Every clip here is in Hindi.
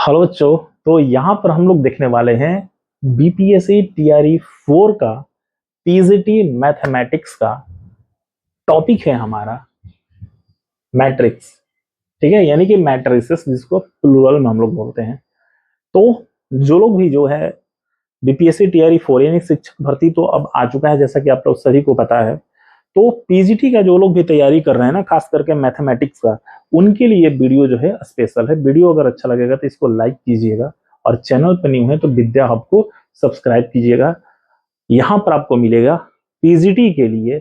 हेलो बच्चों। तो यहाँ पर हम लोग देखने वाले हैं बीपीएससी टीआरई 4 का पीजीटी मैथमेटिक्स का टॉपिक है हमारा मैट्रिक्स। ठीक है, यानी कि मैट्रिसेस जिसको प्लूरल में हम लोग बोलते हैं। तो जो लोग भी जो है बीपीएससी टीआरई 4 यानी शिक्षक भर्ती तो अब आ चुका है, जैसा कि आप लोग सभी को पता है। तो पीजीटी का जो लोग भी तैयारी कर रहे हैं ना, खास करके मैथमेटिक्स का, उनके लिए वीडियो जो है स्पेशल है। वीडियो अगर अच्छा लगेगा तो इसको लाइक कीजिएगा और चैनल पर न्यू है तो विद्या हब को सब्सक्राइब कीजिएगा। यहाँ पर आपको मिलेगा पीजीटी के लिए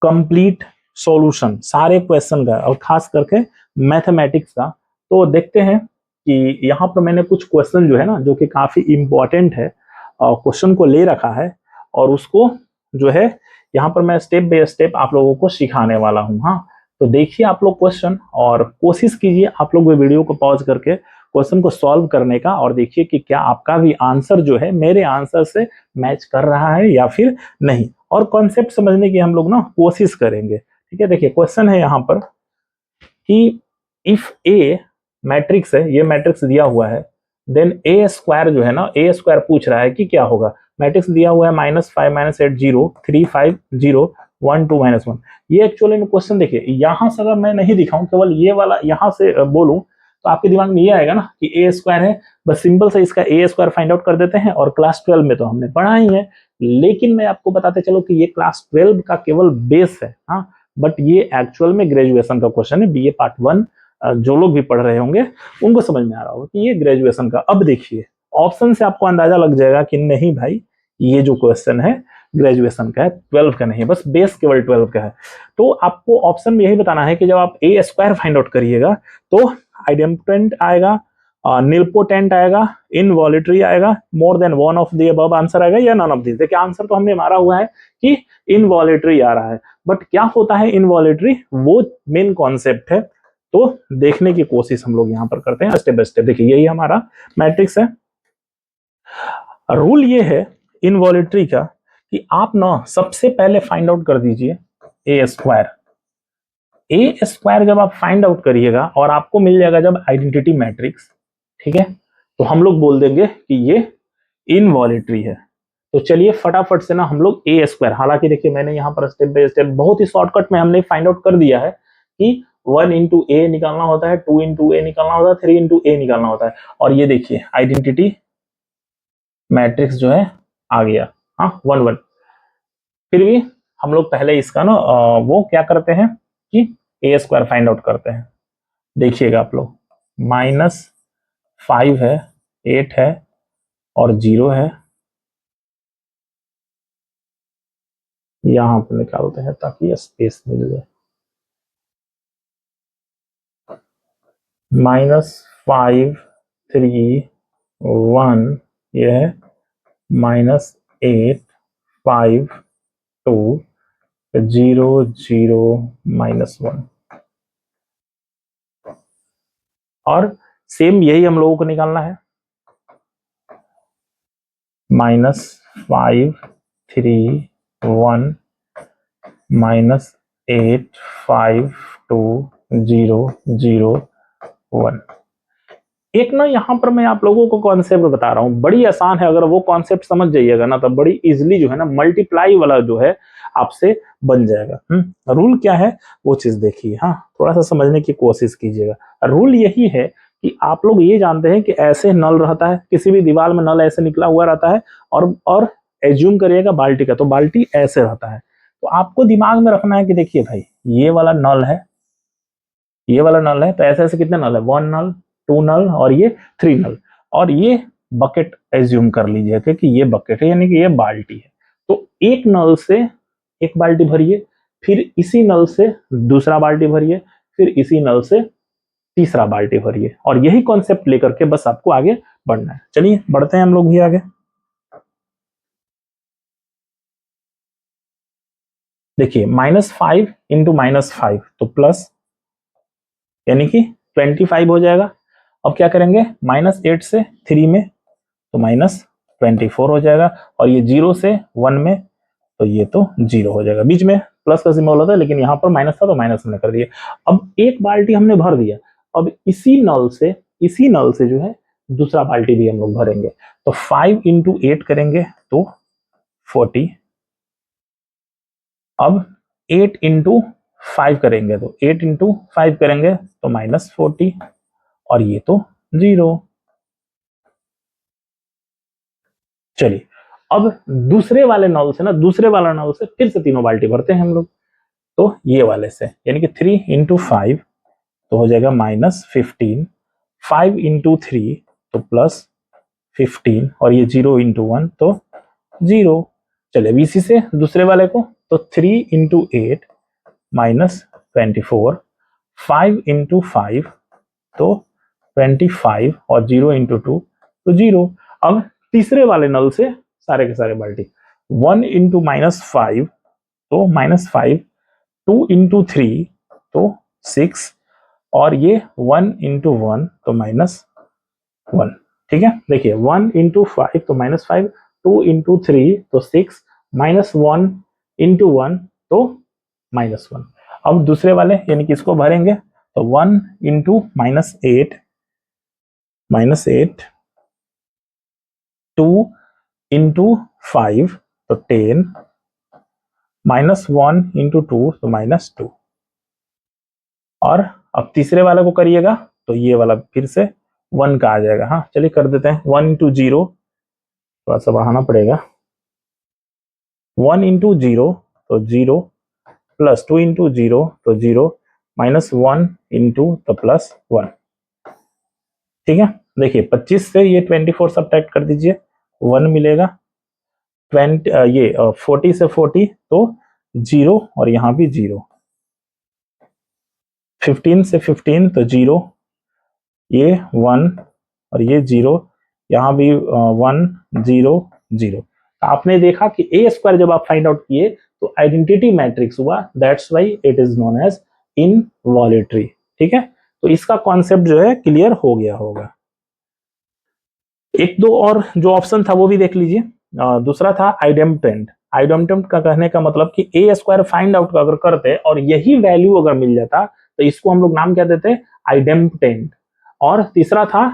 कंप्लीट सॉल्यूशन सारे क्वेश्चन का, और खास करके मैथमेटिक्स का। तो देखते हैं कि यहाँ पर मैंने कुछ क्वेश्चन जो है ना, जो कि काफी इंपॉर्टेंट है, क्वेश्चन को ले रखा है और उसको जो है यहाँ पर मैं स्टेप बाय स्टेप आप लोगों को सिखाने वाला हूँ। हाँ, तो देखिए आप लोग क्वेश्चन और कोशिश कीजिए आप लोग वीडियो को पॉज करके क्वेश्चन को सॉल्व करने का, और देखिए कि क्या आपका भी आंसर जो है मेरे आंसर से मैच कर रहा है या फिर नहीं। और कॉन्सेप्ट समझने की हम लोग ना कोशिश करेंगे। ठीक है, देखिए क्वेश्चन है यहाँ पर कि इफ ए मैट्रिक्स है, ये मैट्रिक्स दिया हुआ है, देन ए स्क्वायर जो है ना, ए स्क्वायर पूछ रहा है कि क्या होगा। मैट्रिक्स दिया हुआ है -5 -8 0 3 5 0 1 2 -1। ये एक्चुअली में क्वेश्चन देखिए, यहां से अगर मैं नहीं दिखाऊं, केवल ये वाला यहां से बोलूं, तो आपके दिमाग में ये आएगा ना कि ए स्क्वायर है, बस सिंपल से इसका ए स्क्वायर फाइंड आउट कर देते हैं। और क्लास 12 में तो हमने पढ़ा ही है, लेकिन मैं आपको बताते चलो कि ये क्लास 12 का केवल बेस है। हाँ, बट ये एक्चुअल में ग्रेजुएशन का क्वेश्चन है, बीए पार्ट 1। जो लोग भी पढ़ रहे होंगे उनको समझ में आ रहा होगा कि ये ग्रेजुएशन का। अब देखिए ऑप्शन से आपको अंदाजा लग जाएगा कि नहीं भाई, ये जो क्वेश्चन है ग्रेजुएशन का है, 12 का नहीं है, बस बेस केवल 12 का है। तो आपको ऑप्शन में यही बताना है कि जब आप ए स्क्वायर फाइंड आउट करिएगा तो आइडेम्पोटेंट आएगा, निलपोटेंट आएगा, इनवॉलिटरी आएगा, more than one of the above answer आएगा, या नन ऑफ दिस। देखिए आंसर तो हमने मारा हुआ है कि इनवॉलिटरी आ रहा है, बट क्या होता है इनवॉलिटरी, वो मेन कॉन्सेप्ट है। तो देखने की कोशिश हम लोग यहां पर करते हैं स्टेप बाय स्टेप। देखिए यही हमारा मैट्रिक्स है। रूल ये है इनवॉलिटरी का कि आप ना सबसे पहले फाइंड आउट कर दीजिए ए स्क्वायर। ए स्क्वायर जब आप फाइंड आउट करिएगा और आपको मिल जाएगा जब आइडेंटिटी मैट्रिक्स, ठीक है, तो हम लोग बोल देंगे कि ये इनवॉलिटरी है। तो चलिए फटाफट से ना हम लोग ए स्क्वायर, हालांकि देखिए मैंने यहाँ पर स्टेप बाय स्टेप बहुत ही शॉर्टकट में हमने फाइंड आउट कर दिया है कि 1 इंटू ए निकालना होता है, 2 इंटू ए निकालना होता है, 3 इंटू ए निकालना होता है। और ये देखिए आइडेंटिटी मैट्रिक्स जो है आ गया, हाँ 1 1। फिर भी हम लोग पहले इसका ना वो क्या करते हैं कि ए स्क्वायर फाइंड आउट करते हैं। देखिएगा आप लोग, -5 है, 8 है और 0 है, यहां पर निकालते हैं ताकि स्पेस मिल जाए। -5 3 1 ये है, -8 5 2 0 0 -1। और सेम यही हम लोगों को निकालना है, -5 3 1 -8 5 2 0 0 1। एक ना यहाँ पर मैं आप लोगों को कॉन्सेप्ट बता रहा हूँ, बड़ी आसान है। अगर वो कॉन्सेप्ट समझ जाइएगा ना तो बड़ी इजीली जो है ना मल्टीप्लाई वाला जो है आपसे बन जाएगा। रूल क्या है वो चीज देखिए, हाँ थोड़ा सा समझने की कोशिश कीजिएगा। रूल यही है कि आप लोग ये जानते हैं कि ऐसे नल रहता है, किसी भी दीवार में नल ऐसे निकला हुआ रहता है, और एज्यूम करिएगा बाल्टी का, तो बाल्टी ऐसे रहता है। तो आपको दिमाग में रखना है कि देखिए भाई ये वाला नल है, ये वाला नल है, तो ऐसे ऐसे कितने नल है, 1 नल 2 नल और ये 3 नल। और ये बकेट एज्यूम कर लीजिए क्योंकि ये बकेट है, यानी कि ये बाल्टी है। तो एक नल से एक बाल्टी भरिए, फिर इसी नल से दूसरा बाल्टी भरिए, फिर इसी नल से तीसरा बाल्टी भरिए, और यही कॉन्सेप्ट लेकर के बस आपको आगे बढ़ना है। चलिए बढ़ते हैं हम लोग भी आगे। देखिए -5 इंटू -5 तो प्लस, यानी कि 25 हो जाएगा। अब क्या करेंगे, -8 से 3 में तो -24 हो जाएगा, और ये 0 से 1 में तो ये तो 0 हो जाएगा। बीच में प्लस का सिंबल होता है, लेकिन यहाँ पर माइनस था तो माइनस हमने कर दिया। अब एक बाल्टी हमने भर दिया, अब इसी नल से इसी नल से जो है दूसरा बाल्टी भी हम लोग भरेंगे। तो 5 इंटू 8 करेंगे तो 40। अब 8 इंटू 5 करेंगे तो 8 इंटू 5 करेंगे तो -40 और ये तो 0। चलिए अब दूसरे वाले नल से फिर से तीनों बाल्टी भरते हैं हम लोग। तो ये वाले से यानी कि 3 इंटू 5 तो हो जाएगा -15, 5 इंटू 3 तो +15 और ये 0 इंटू 1 तो 0। चलिए अब इसी से दूसरे वाले को, तो 3 इंटू 8 -24, 5 इंटू 5 तो 25 और 0 इंटू 2 तो 0। अब तीसरे वाले नल से सारे के सारे बाल्टी, 1 इंटू -5 तो -5, 2 इंटू 3 तो 6 और ये 1 इंटू 1 तो -1। ठीक है, देखिए 1 इंटू 5 तो -5, 2 इंटू 3 तो 6, -1 इंटू 1 तो -1। अब दूसरे वाले यानी कि इसको भरेंगे तो 1 इंटू -8, 2 इंटू 5 तो 10, -1 इंटू 2 तो -2। और अब तीसरे वाले को करिएगा तो ये वाला फिर से 1 का आ जाएगा। हाँ चलिए कर देते हैं, 1 इंटू 0, थोड़ा सा बढ़ाना पड़ेगा, 1 इंटू 0 तो 0, प्लस 2 इंटू 0 तो 0, -1 इंटू तो +1। ठीक है, देखिए 25 से ये 24 सब्ट्रैक्ट कर दीजिए, 1 मिलेगा। 40 से 40 तो 0 और यहाँ भी 0, 15 से 15 तो 0, ये 1 और ये 0, यहाँ भी 1 0 0। आपने देखा कि ए स्क्वायर जब आप फाइंड आउट किए तो आइडेंटिटी मैट्रिक्स हुआ, that's why it is known as involutory. ठीक है, तो इसका कॉन्सेप्ट जो है क्लियर हो गया होगा। एक दो और जो ऑप्शन था वो भी देख लीजिए। दूसरा था आइडेम्पटेंट। आइडेम्पटेंट का कहने का मतलब कि ए स्क्वायर फाइंड आउट अगर करते और यही वैल्यू अगर मिल जाता तो इसको हम लोग नाम क्या देते, आइडेम्पटेंट। और तीसरा था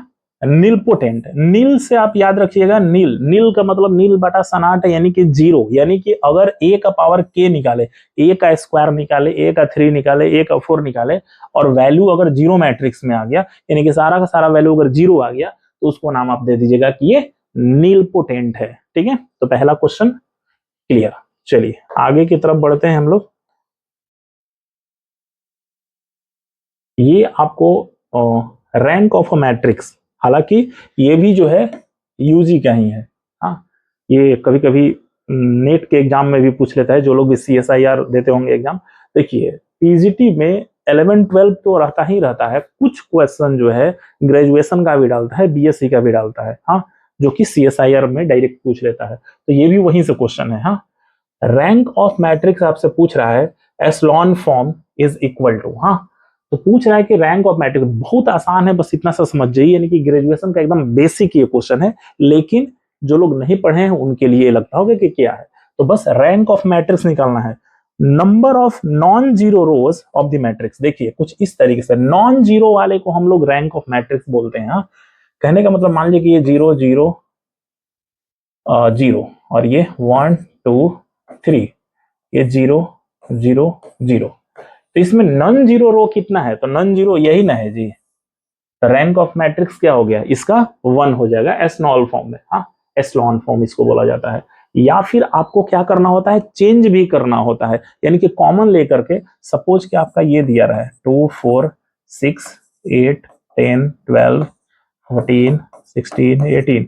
नीलपोटेंट। नील से आप याद रखिएगा, नील, नील का मतलब नील बटा सनाट है, यानी कि 0, यानी कि अगर ए का पावर के निकाले, ए का स्क्वायर निकाले, ए का 3 निकाले, ए का 4 निकाले और वैल्यू अगर 0 मैट्रिक्स में आ गया, यानी कि सारा का सारा वैल्यू अगर 0 आ गया तो उसको नाम आप दे दीजिएगा कि ये नीलपोटेंट है। ठीक है, तो पहला क्वेश्चन क्लियर। चलिए आगे की तरफ बढ़ते हैं हम लोग। ये आपको रैंक ऑफ अ मैट्रिक्स, हालांकि ये भी जो है यूजी का ही है। हाँ, ये कभी कभी नेट के एग्जाम में भी पूछ लेता है, जो लोग भी CSIR देते होंगे एग्जाम। देखिए पीजीटी में 11-12 तो रहता ही रहता है, कुछ क्वेश्चन जो है ग्रेजुएशन का भी डालता है, बीएससी का भी डालता है। हाँ, जो कि CSIR में डायरेक्ट पूछ लेता है, तो ये भी वहीं से क्वेश्चन है। हाँ, रैंक ऑफ मैट्रिक्स आपसे पूछ रहा है, एस्लॉन फॉर्म इज इक्वल टू। हाँ, तो पूछ रहा है कि रैंक ऑफ मैट्रिक्स, बहुत आसान है, बस इतना सा समझ जाइए, यानी कि ग्रेजुएशन का एकदम बेसिक ये क्वेश्चन है, लेकिन जो लोग नहीं पढ़े हैं उनके लिए लगता होगा कि क्या है। तो बस रैंक ऑफ मैट्रिक्स निकालना है। Number of non zero rose of the matrix, देखिए कुछ इस तरीके से, नॉन जीरो वाले को हम लोग रैंक ऑफ मैट्रिक्स बोलते हैं। हाँ, कहने का मतलब मान लीजिए कि ये 0 0 0 और ये 1 2 3, ये 0 0 0, तो इसमें नॉन जीरो रो कितना है, तो नॉन जीरो यही ना है जी। रैंक ऑफ मैट्रिक्स क्या हो गया, इसका 1 हो जाएगा एस्लॉन फॉर्म में। हाँ, एस्लॉन फॉर्म इसको बोला जाता है। या फिर आपको क्या करना होता है, चेंज भी करना होता है, यानी कि कॉमन लेकर के, सपोज कि आपका ये दिया रहा है 2 4 6 8 10 12 14 16 18,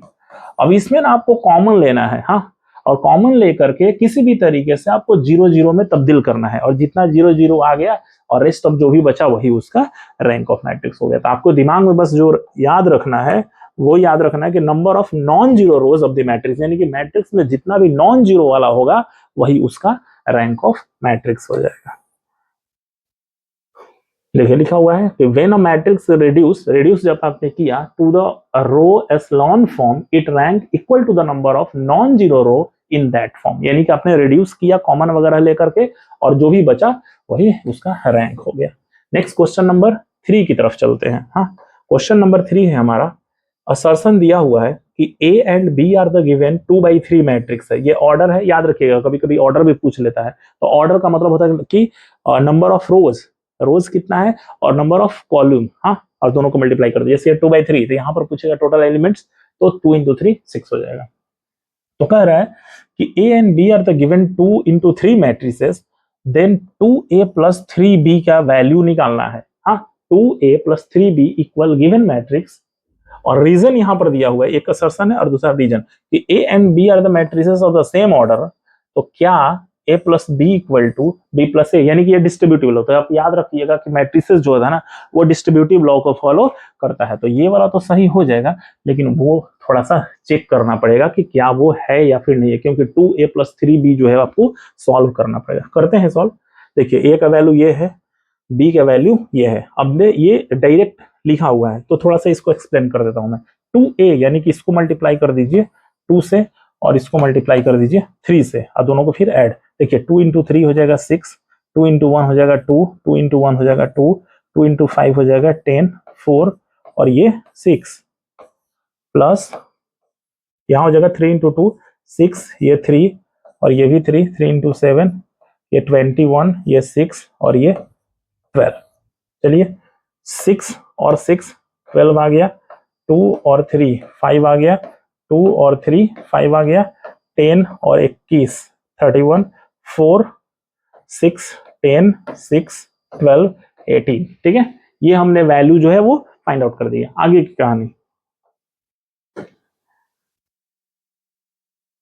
अब इसमें ना आपको कॉमन लेना है। हाँ, और कॉमन लेकर के किसी भी तरीके से आपको 0 0 में तब्दील करना है, और जितना 0 0 आ गया और रेस्ट ऑफ जो भी बचा वही उसका रैंक ऑफ मैट्रिक्स हो गया। तो आपको दिमाग में बस जो याद रखना है वो याद रखना है कि number of non zero rose of the matrix, यानी कि मैट्रिक्स में जितना भी नॉन जीरो वाला होगा वही उसका रैंक ऑफ मैट्रिक्स हो जाएगा। देखिए लिखा हुआ है कि व्हेन अ मैट्रिक्स रिड्यूस जब आपने किया to the row echelon form, it rank equal to the number of non zero row in that form, यानी कि आपने रिड्यूस किया कॉमन वगैरह लेकर के और जो भी बचा वही उसका रैंक हो गया। नेक्स्ट क्वेश्चन नंबर 3 की तरफ चलते हैं। हाँ, क्वेश्चन नंबर 3 है हमारा, असर्शन दिया हुआ है कि A and B are the given 2/3 matrix है। ये ऑर्डर है, याद रखिएगा, कभी कभी ऑर्डर भी पूछ लेता है। तो ऑर्डर का मतलब होता है कि नंबर ऑफ रोज कितना है और नंबर ऑफ कॉलम, हाँ, और दोनों को मल्टीप्लाई कर दो। जैसे 2/3, तो यहाँ पर पूछेगा टोटल एलिमेंट्स, तो 2 × 3 6 हो जाएगा। तो कह रहा है कि A and B are the given 2 × 3 matrices, then 2A + 3B का वैल्यू निकालना है। हाँ, 2A + 3B equal given matrix, और रीजन यहां पर दिया हुआ है, एक असर्शन है और दूसरा रीजन कि A and B are the matrices of the same order. तो क्या A + B = B + A, यानी कि ये डिस्ट्रीब्यूटिव लॉ। तो आप याद रखिएगा कि मैट्रिसेस जो है ना वो डिस्ट्रीब्यूटिव लॉ को फॉलो करता है। तो ये वाला तो सही हो जाएगा, लेकिन वो थोड़ा सा चेक करना पड़ेगा कि क्या वो है या फिर नहीं है, क्योंकि 2A + 3B जो है आपको सॉल्व करना पड़ेगा। करते हैं सॉल्व। देखिए A का वैल्यू ये है, B का वैल्यू ये है। अब ये डायरेक्ट लिखा हुआ है तो थोड़ा सा इसको एक्सप्लेन कर देता हूं मैं। 2A यानी कि इसको मल्टीप्लाई कर दीजिए 2 से, और इसको मल्टीप्लाई कर दीजिए 3 से, और दोनों को फिर ऐड। देखिए 2 × 3 हो जाएगा 6, 2 × 1 हो जाएगा 2, 2 × 1 हो जाएगा 2, 2 × 5 हो जाएगा 10, 4, और ये 6 प्लस यहाँ हो जाएगा 3 × 2 6, ये 3, और ये भी 3, 3 × 7 ये 21, ये 6, और ये 12। चलिए 6 और 6 12 आ गया, 2 और 3 5 आ गया, 2 और 3 5 आ गया, 10 और 21 31, 4 6 10 6 12 18। ठीक है, ये हमने वैल्यू जो है वो फाइंड आउट कर दिया। आगे की कहानी,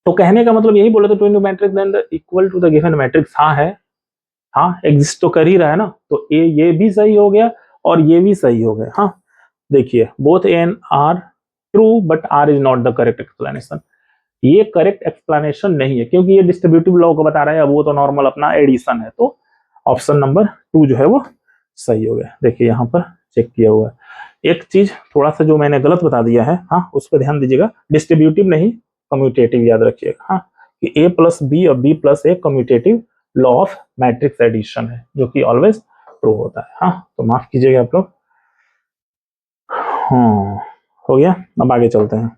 तो कहने का मतलब यही बोले तो 2 × matrix then equal to the given matrix. हाँ है, हाँ एग्जिस्ट तो कर ही रहा है ना, तो ये भी सही हो गया और ये भी सही हो गया। हाँ देखिए both and are true but are is not the correct explanation. ये करेक्ट एक्सप्लेनेशन नहीं है, क्योंकि ये डिस्ट्रीब्यूटिव लॉ को बता रहा है, अब वो तो नॉर्मल अपना एडिशन है। तो ऑप्शन नंबर 2 जो है वो सही हो गया। देखिए यहाँ पर चेक किया हुआ है। एक चीज थोड़ा सा जो मैंने गलत बता दिया है, हाँ उस पर ध्यान दीजिएगा, डिस्ट्रीब्यूटिव नहीं कम्यूटेटिव याद रखिएगा। हाँ कि A + B और B + A commutative law of matrix addition है, जो कि ऑलवेज ट्रू होता है। हाँ तो माफ कीजिएगा आप लोग। हाँ हो गया, अब आगे चलते हैं।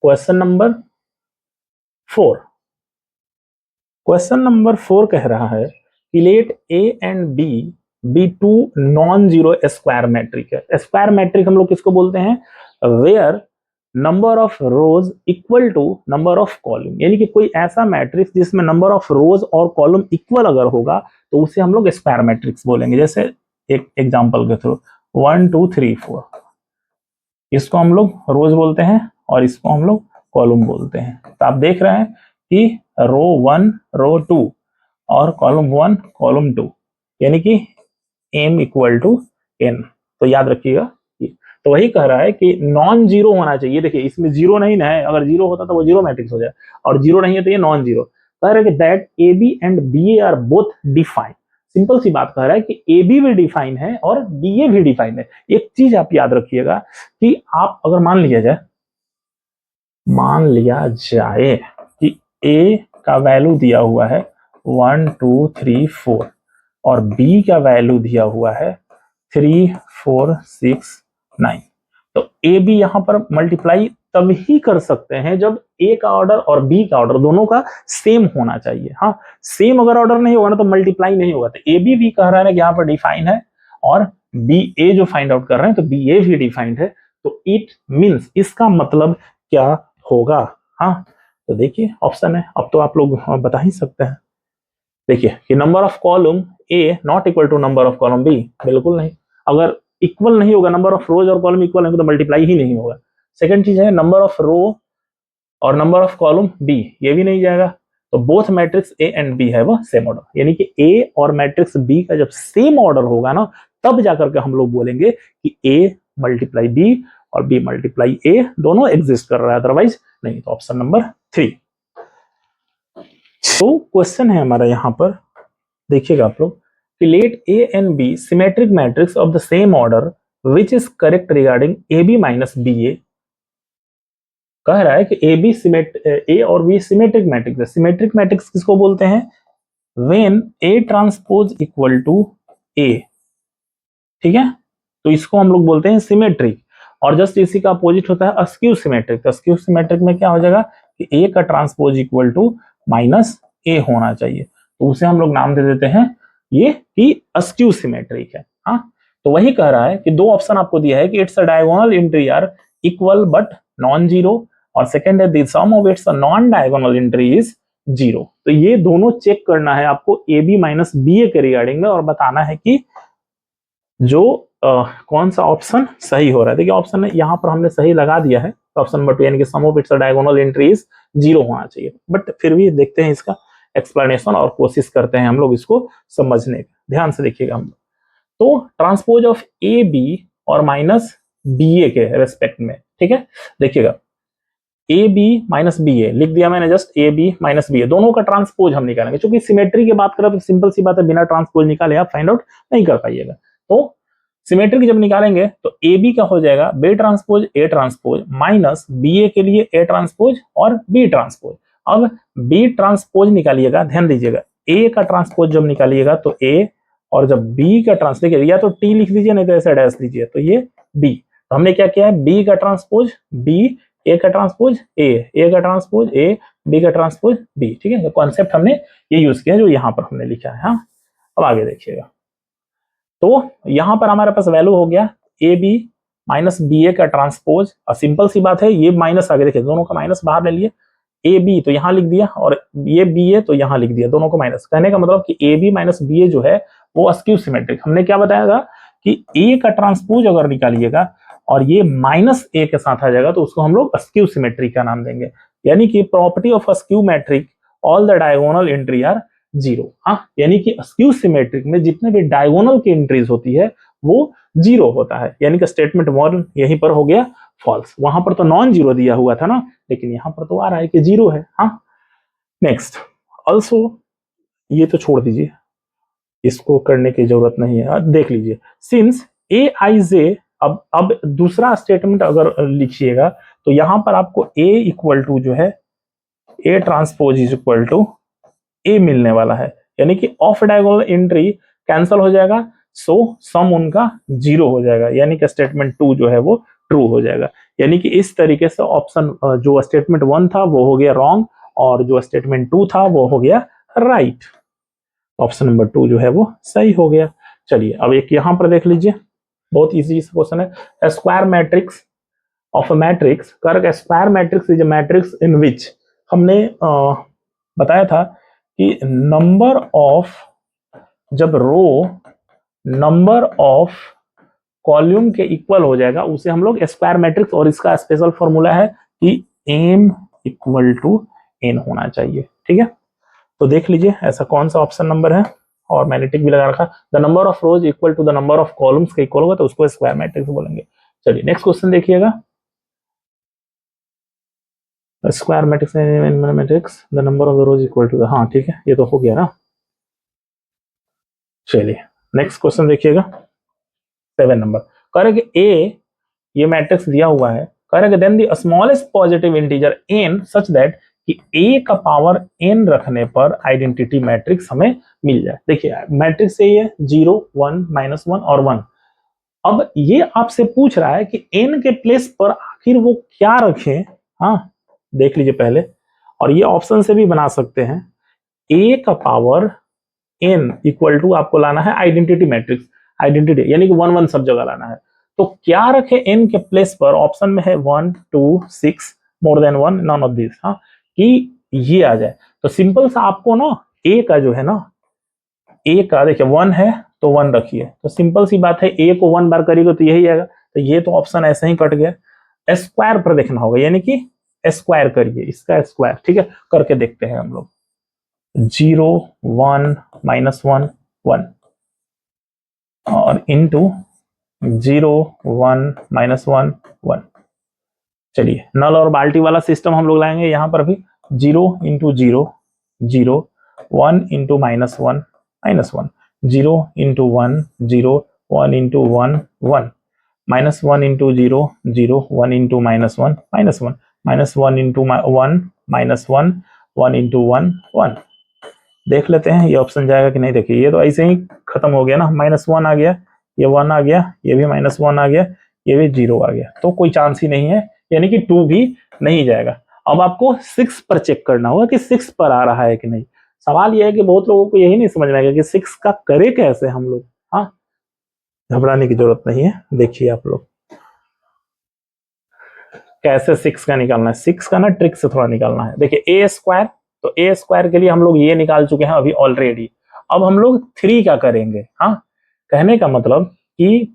Question number 4। क्वेश्चन नंबर 4 कह रहा है कि let A and B be 2 non zero square matrix है। स्क्वायर मैट्रिक हम लोग किसको बोलते हैं, where number of rows equal to number of column, यानी कि कोई ऐसा मैट्रिक्स जिसमें नंबर ऑफ रोज और कॉलम इक्वल अगर होगा तो उसे हम लोग स्क्वायर मैट्रिक्स बोलेंगे। जैसे एक एग्जांपल के थ्रू 1 2 3 4, इसको हम लोग रोज बोलते हैं और इसको हम लोग कॉलम बोलते हैं। तो आप देख रहे हैं कि रो 1 रो 2 और कॉलम 1 कॉलम 2, यानी कि m = n। तो याद रखिएगा, तो वही कह रहा है कि नॉन जीरो होना चाहिए। देखिए इसमें जीरो नहीं ना है, अगर जीरो होता तो वो जीरो मैट्रिक्स हो जाए, और जीरो नहीं है तो ये नॉन जीरो। कह रहा है कि that A B and B A are both defined. Simple सी बात कह रहा है कि ए बी भी डिफाइन है और बी ए भी डिफाइंड है। एक चीज आप याद रखिएगा कि आप अगर मान लिया जाए कि ए का वैल्यू दिया हुआ है 1 2 3 4 और बी का वैल्यू दिया हुआ है 3 4 6 9, तो ए बी यहां पर मल्टीप्लाई तब ही कर सकते हैं जब ए का ऑर्डर और बी का ऑर्डर दोनों का सेम होना चाहिए। हाँ सेम अगर ऑर्डर नहीं होगा ना तो मल्टीप्लाई नहीं होगा। तो ए बी भी कह रहा है कि यहाँ पर डिफाइन है, और बी ए जो फाइंड आउट कर रहे हैं तो बी ए भी डिफाइंड है। तो इट मीन्स, इसका मतलब क्या होगा। हाँ तो देखिए ऑप्शन है, अब तो आप लोग बता ही सकते हैं। देखिए कि number of column A not equal to number of column B, बिल्कुल नहीं। अगर इक्वल नहीं होगा, नंबर ऑफ रोज और कॉलम इक्वल नहीं तो मल्टीप्लाई ही नहीं होगा। सेकंड चीज है नंबर ऑफ रो और नंबर ऑफ कॉलम बी, ये भी नहीं जाएगा। तो both matrix A and B है वो सेम ऑर्डर, यानी कि ए और मैट्रिक्स बी का जब सेम ऑर्डर होगा ना तब जाकर के हम लोग बोलेंगे कि ए मल्टीप्लाई बी और बी मल्टीप्लाई ए दोनों एग्जिस्ट कर रहा है, अदरवाइज नहीं। तो ऑप्शन नंबर 3। तो क्वेश्चन है हमारा यहां पर, देखिएगा आप लोग कि let A and B symmetric matrix of the same order which is correct regarding A B minus B A. कह रहा है कि ए और बी सिमेट्रिक मैट्रिक्स है। सिमेट्रिक मैट्रिक्स किसको बोलते हैं, when A transpose equal to A ठीक है, तो इसको हम लोग बोलते हैं सिमेट्रिक। और जस्ट इसी का अपोजिट होता है अस्क्यू सिमेट्रिक। तो अस्क्यू सिमेट्रिक में क्या हो जाएगा कि ए का ट्रांसपोज इक्वल टू माइनस ए होना चाहिए, तो उसे हम लोग नाम दे देते हैं ये कि अस्क्यू सिमेट्रिक है। हाँ, तो वही कह रहा है कि दो ऑप्शन आपको दिया है कि its a diagonal entry are equal but non zero, और सेकंड है the sum of its non diagonal entry is zero. तो ये दोनों चेक करना है आपको A B minus B A के रिगार्डिंग में, और बताना है कि जो कौन सा ऑप्शन सही हो रहा है। देखिए ऑप्शन यहाँ पर हमने सही लगा दिया है, तो ऑप्शन नंबर 2 यानी कि sum of its diagonal entry is zero होना चाहिए। बट फिर भी देखते हैं इसका एक्सप्लेनेशन और कोशिश करते हैं हम लोग इसको समझने का। ध्यान से देखिएगा हम लोग, तो ट्रांसपोज ऑफ ए बी और माइनस बी ए के रेस्पेक्ट में, ठीक है, देखिएगा A B minus B A लिख दिया मैंने, just A B minus B A दोनों का ट्रांसपोज हम निकालेंगे। क्योंकि सिमेट्री की बात करें तो सिंपल सी बात है, बिना ट्रांसपोज निकाले आप फाइंड आउट नहीं कर पाइएगा। तो सिमेट्री की जब निकालेंगे तो ए बी का हो जाएगा B transpose A transpose minus B A के लिए ए ट्रांसपोज और बी ट्रांसपोज। अब बी ट्रांसपोज निकालिएगा, ध्यान दीजिएगा ए का ट्रांसपोज जब निकालिएगा तो ए, और जब बी का ट्रांसपोज या तो टी लिख दीजिए नहीं तो ऐसे डैश दीजिए, तो ये बी। तो हमने क्या किया है, बी का ट्रांसपोज बी, ए का ट्रांसपोज ए का ट्रांसपोज ए, बी का ट्रांसपोज बी। ठीक है, कॉन्सेप्ट हमने ये यूज किया जो यहाँ पर हमने लिखा है। हाँ, अब आगे देखिएगा, तो यहां पर हमारे पास वैल्यू हो गया ए बी माइनस बी ए का ट्रांसपोज। और सिंपल सी बात है, ये माइनस आगे देखिए, दोनों का माइनस बाहर ले लिए, ए बी तो यहां लिख दिया और ये बी ए तो यहां लिख दिया, दोनों को माइनस। कहने का मतलब कि ए बी माइनस बी ए जो है वो अस्क्यू सिमेट्रिक। हमने क्या बताया था कि ए का ट्रांसपोज अगर निकालिएगा और ये माइनस ए के साथ आ जाएगा तो उसको हम लोग अस्क्यू सिमेट्रिक का नाम देंगे। यानी कि property of a skew matrix all the diagonal entry are zero. हाँ, यानी कि अस्क्यू सिमेट्रिक में जितने भी डायगोनल की एंट्रीज होती है वो जीरो होता है। यानी कि स्टेटमेंट 1 यहीं पर हो गया फॉल्स। वहां पर तो नॉन जीरो दिया हुआ था ना, लेकिन यहां पर तो आ रहा है कि जीरो है। हाँ, नेक्स्ट ऑल्सो, ये तो छोड़ दीजिए, इसको करने की जरूरत नहीं है, देख लीजिए। सिंस ए आई जे, अब दूसरा स्टेटमेंट अगर लिखिएगा तो यहां पर आपको ए इक्वल टू जो है A transpose is equal to A मिलने वाला है। यानी कि ऑफ डायगोनल एंट्री कैंसिल हो जाएगा, सो सम उनका जीरो हो जाएगा। यानी कि स्टेटमेंट 2 जो है वो ट्रू हो जाएगा। यानी कि इस तरीके से ऑप्शन जो स्टेटमेंट 1 था वो हो गया रॉन्ग, और जो स्टेटमेंट 2 था वो हो गया राइट। ऑप्शन नंबर 2 जो है वो सही हो गया। चलिए अब एक यहां पर देख लीजिए, बहुत इजी क्वेश्चन है। Square matrix of a matrix, कर square matrix is a matrix in which, हमने बताया था कि नंबर ऑफ, जब रो नंबर ऑफ कॉलम के इक्वल हो जाएगा उसे हम लोग स्क्वायर मैट्रिक्स, और इसका स्पेशल फॉर्मूला है कि एम इक्वल टू एन होना चाहिए। ठीक है, तो देख लीजिए ऐसा कौन सा ऑप्शन नंबर है, और मैंने टिक भी लगा रखा, the number of rows equal to the number of columns के इक्वल होगा तो उसको स्क्वायर मैट्रिक्स बोलेंगे। चलिए नेक्स्ट क्वेश्चन देखिएगा, square matrix the number of the rows equal to the, हाँ ठीक है, ये तो हो गया ना। चलिए नेक्स्ट क्वेश्चन देखिएगा, 7 नंबर। करेंगे ए, ये मैट्रिक्स दिया हुआ है, करेंगे then the smallest positive integer n such that कि a का पावर n रखने पर आइडेंटिटी मैट्रिक्स हमें मिल जाए। देखिए मैट्रिक्स ये 0 1 -1 और 1। अब ये आपसे पूछ रहा है कि n के प्लेस पर आखिर वो क्या रखें। हाँ देख लीजिए पहले, और ये ऑप्शन से भी बना सकते हैं। a का पावर n इक्वल टू आपको लाना है आइडेंटिटी मैट्रिक्स, आइडेंटिटी यानी कि 1 1 सब जगह लाना है। तो क्या रखे n के प्लेस पर, ऑप्शन में है 1 2 6 more than 1 none of this. हाँ, कि ये आ जाए तो सिंपल सा आपको ना a का जो है ना, a का देखिए 1 है तो 1 रखिए, तो सिंपल सी बात है a को 1 बार करिएगा तो यही आएगा। तो ये तो ऑप्शन ऐसे ही कट गया। स्क्वायर पर देखना होगा, यानी कि स्क्वायर करिए इसका स्क्वायर। ठीक है, करके देखते हैं हम लोग। 0 1 -1 1 और इंटू 0 1 -1 1। चलिए नल और बाल्टी वाला सिस्टम हम लोग लाएंगे यहाँ पर भी। 0 into 0 0, 1 into -1 -1, 0 into 1 0, 1 into 1 1, -1 into 0 0, 1 into -1 -1, -1 into 1 -1, 1 into 1 1। देख लेते हैं ये ऑप्शन जाएगा कि नहीं। देखिए ये तो ऐसे ही खत्म हो गया ना, -1 आ गया, ये 1 आ गया, ये भी -1 आ गया, ये भी 0 आ गया, तो कोई चांस ही नहीं है, यानी कि 2 भी नहीं जाएगा। अब आपको 6 पर चेक करना होगा कि 6 पर आ रहा है कि नहीं। सवाल यह है कि बहुत लोगों को यही नहीं समझ में आएगा कि 6 का करे कैसे हम लोग। हाँ, घबराने की जरूरत नहीं है, देखिए आप लोग कैसे 6 का निकालना है। 6 का ना ट्रिक से थोड़ा निकालना है। देखिए ए स्क्वायर, तो ए स्क्वायर के लिए हम लोग ये निकाल चुके हैं अभी ऑलरेडी। अब हम लोग 3 का करेंगे। हाँ, कहने का मतलब कि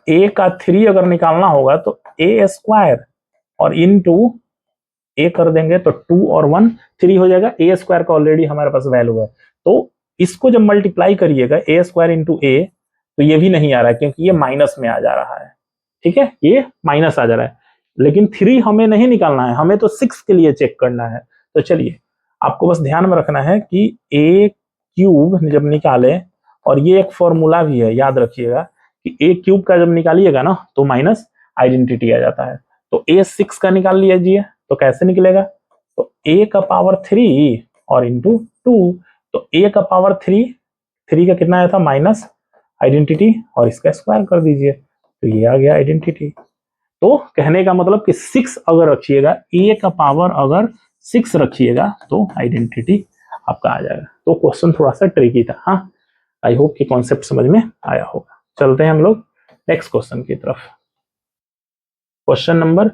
ए का 3 अगर निकालना होगा तो ए स्क्वायर और इनटू ए कर देंगे तो 2 और 1 3 हो जाएगा। ए स्क्वायर का ऑलरेडी हमारे पास वैल्यू है, तो इसको जब मल्टीप्लाई करिएगा ए स्क्वायर इंटू ए, तो ये भी नहीं आ रहा है क्योंकि ये माइनस में आ जा रहा है। ठीक है, ये माइनस आ जा रहा है, लेकिन 3 हमें नहीं निकालना है, हमें तो 6 के लिए चेक करना है। तो चलिए, आपको बस ध्यान में रखना है कि ए क्यूब जब निकाले, और ये एक फॉर्मूला भी है, याद रखिएगा कि ए क्यूब का जब निकालिएगा ना तो माइनस आइडेंटिटी आ जाता है। तो ए 6 का निकाल लीजिए, तो कैसे निकलेगा, तो ए का पावर 3 और इंटू 2, तो ए का पावर 3 का कितना आया था माइनस आइडेंटिटी, और इसका स्क्वायर कर दीजिए, तो ये आ गया आइडेंटिटी। तो कहने का मतलब कि 6 अगर रखिएगा, ए का पावर अगर 6 रखिएगा तो आइडेंटिटी आपका आ जाएगा। तो क्वेश्चन थोड़ा सा ट्रिकी था। हाँ, आई होप कि कॉन्सेप्ट समझ में आया होगा। चलते हैं हम लोग नेक्स्ट क्वेश्चन की तरफ। क्वेश्चन नंबर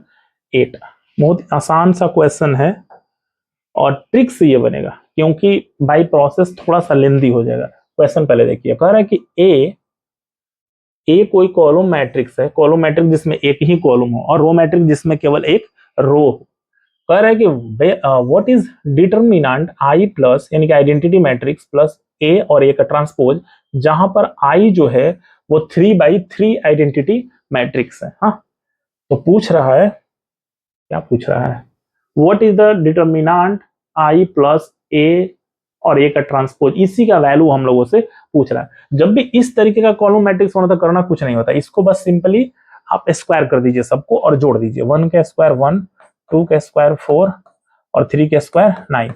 8 बहुत आसान सा क्वेश्चन है, और ट्रिक से ये बनेगा क्योंकि बाय प्रोसेस थोड़ा सा लेंदी हो जाएगा। क्वेश्चन पहले देखिए, कह रहा है कि ए कोई कॉलम मैट्रिक्स है, कॉलम मैट्रिक्स जिसमें एक ही कॉलम हो, और रो मैट्रिक्स जिसमें केवल एक रो हो। कह रहा है कि what is determinant I plus, यानी कि आइडेंटिटी मैट्रिक्स प्लस ए और ए का ट्रांसपोज, जहां पर आई जो है वो 3/3 आइडेंटिटी मैट्रिक्स है। हाँ, तो पूछ रहा है, क्या पूछ रहा है, what is the determinant I plus A और ए का ट्रांसपोज, इसी का वैल्यू हम लोगों से पूछ रहा है। जब भी इस तरीके का कॉलम मैट्रिक्स होना तो करना कुछ नहीं होता, इसको बस सिंपली आप स्क्वायर कर दीजिए सबको और जोड़ दीजिए। 1 का स्क्वायर 1, 2 का स्क्वायर 4 और 3 का स्क्वायर 9।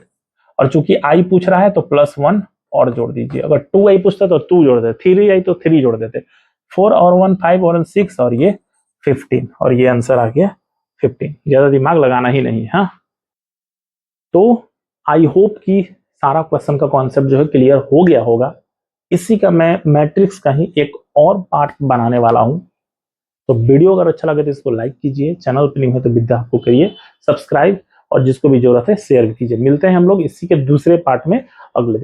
और चूंकि आई पूछ रहा है तो +1 और जोड़ दीजिए। अगर 2 आई पूछता तो 2 जोड़ देते, 3 आई तो 3 जोड़ देते, 4 और 1 5 और 6 और ये 15, और ये आंसर आ गया 15। ज्यादा दिमाग लगाना ही नहीं। हाँ, तो आई होप कि सारा क्वेश्चन का कॉन्सेप्ट जो है क्लियर हो गया होगा। इसी का मैं मैट्रिक्स का ही एक और पार्ट बनाने वाला हूं। तो वीडियो अगर अच्छा लगे तो इसको लाइक कीजिए, चैनल पर नहीं है तो विद्या आपको करिए सब्सक्राइब, और जिसको भी जरूरत है शेयर भी कीजिए। मिलते हैं हम लोग इसी के दूसरे पार्ट में अगले दिन।